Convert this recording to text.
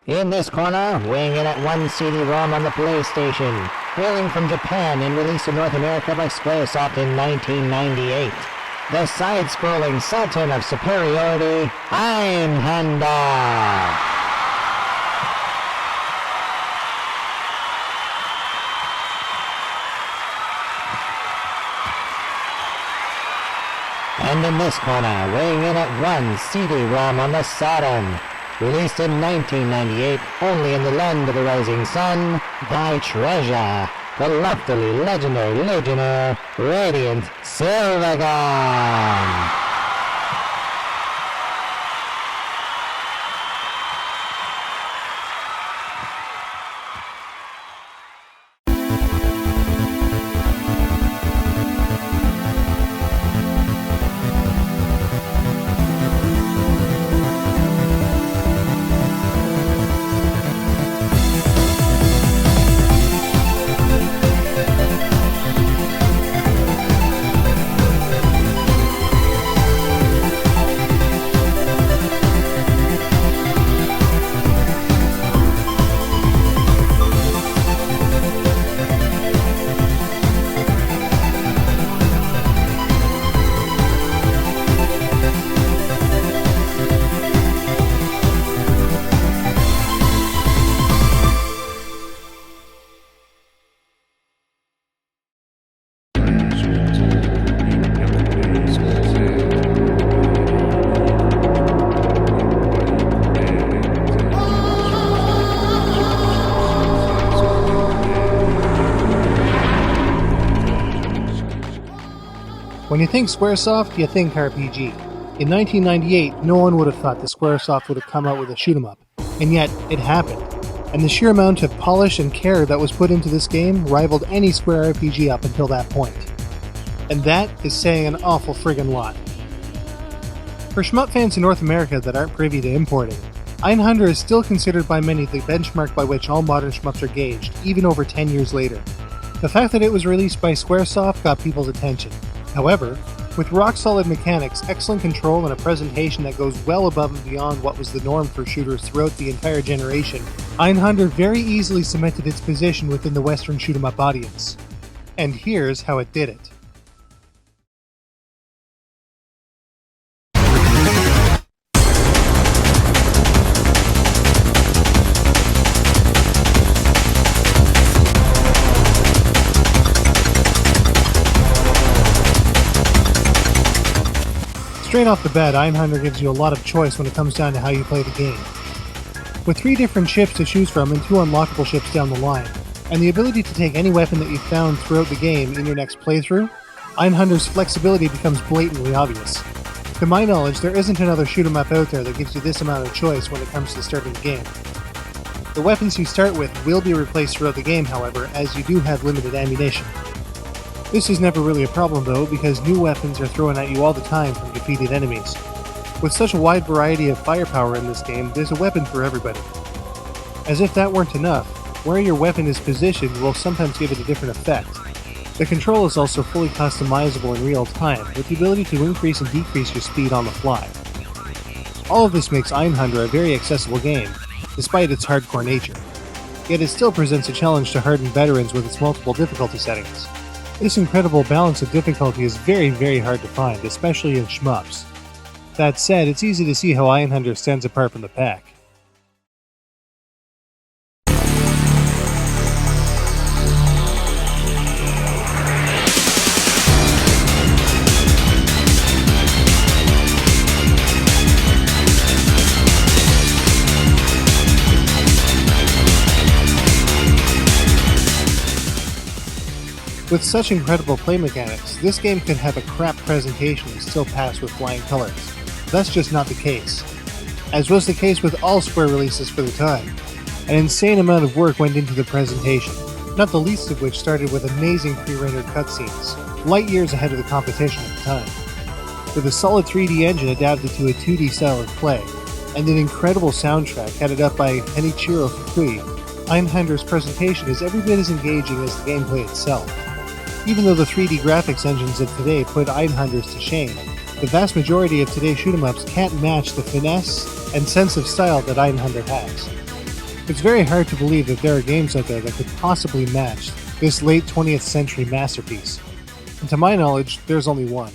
In this corner, weighing in at 1 CD-ROM on the PlayStation, hailing from Japan and released in North America by Squaresoft in 1998. The side-scrolling Sultan of Superiority, Einhander. And in this corner, weighing in at 1 CD-ROM on the Saturn, released in 1998, only in the land of the rising sun, thy treasure, the loftily legendary legionnaire, Radiant Silvergun. When you think Squaresoft, you think RPG. In 1998, no one would have thought that Squaresoft would have come out with a shoot-'em-up, and yet it happened. And the sheer amount of polish and care that was put into this game rivaled any Square RPG up until that point. And that is saying an awful friggin' lot. For shmup fans in North America that aren't privy to importing, Einhander is still considered by many the benchmark by which all modern shmups are gauged, even over 10 years later. The fact that it was released by Squaresoft got people's attention. However, with rock-solid mechanics, excellent control, and a presentation that goes well above and beyond what was the norm for shooters throughout the entire generation, Einhander very easily cemented its position within the Western shoot-'em-up audience. And here's how it did it. Straight off the bat, Einhander gives you a lot of choice when it comes down to how you play the game. With 3 different ships to choose from and 2 unlockable ships down the line, and the ability to take any weapon that you found throughout the game in your next playthrough, Einhander's flexibility becomes blatantly obvious. To my knowledge, there isn't another shoot-'em-up out there that gives you this amount of choice when it comes to starting the game. The weapons you start with will be replaced throughout the game, however, as you do have limited ammunition. This is never really a problem though, because new weapons are thrown at you all the time from defeated enemies. With such a wide variety of firepower in this game, there's a weapon for everybody. As if that weren't enough, where your weapon is positioned will sometimes give it a different effect. The control is also fully customizable in real time, with the ability to increase and decrease your speed on the fly. All of this makes Einhander a very accessible game, despite its hardcore nature. Yet it still presents a challenge to hardened veterans with its multiple difficulty settings. This incredible balance of difficulty is very, very hard to find, especially in shmups. That said, it's easy to see how Einhander stands apart from the pack. With such incredible play mechanics, this game could have a crap presentation and still pass with flying colors. That's just not the case. As was the case with all Square releases for the time, an insane amount of work went into the presentation, not the least of which started with amazing pre-rendered cutscenes, light years ahead of the competition at the time. With a solid 3D engine adapted to a 2D style of play, and an incredible soundtrack headed up by Henichiro Fukui, Einhander's presentation is every bit as engaging as the gameplay itself. Even though the 3D graphics engines of today put Einhander's to shame, the vast majority of today's shoot-'em-ups can't match the finesse and sense of style that Einhander has. It's very hard to believe that there are games out there that could possibly match this late 20th century masterpiece. And to my knowledge, there's only one.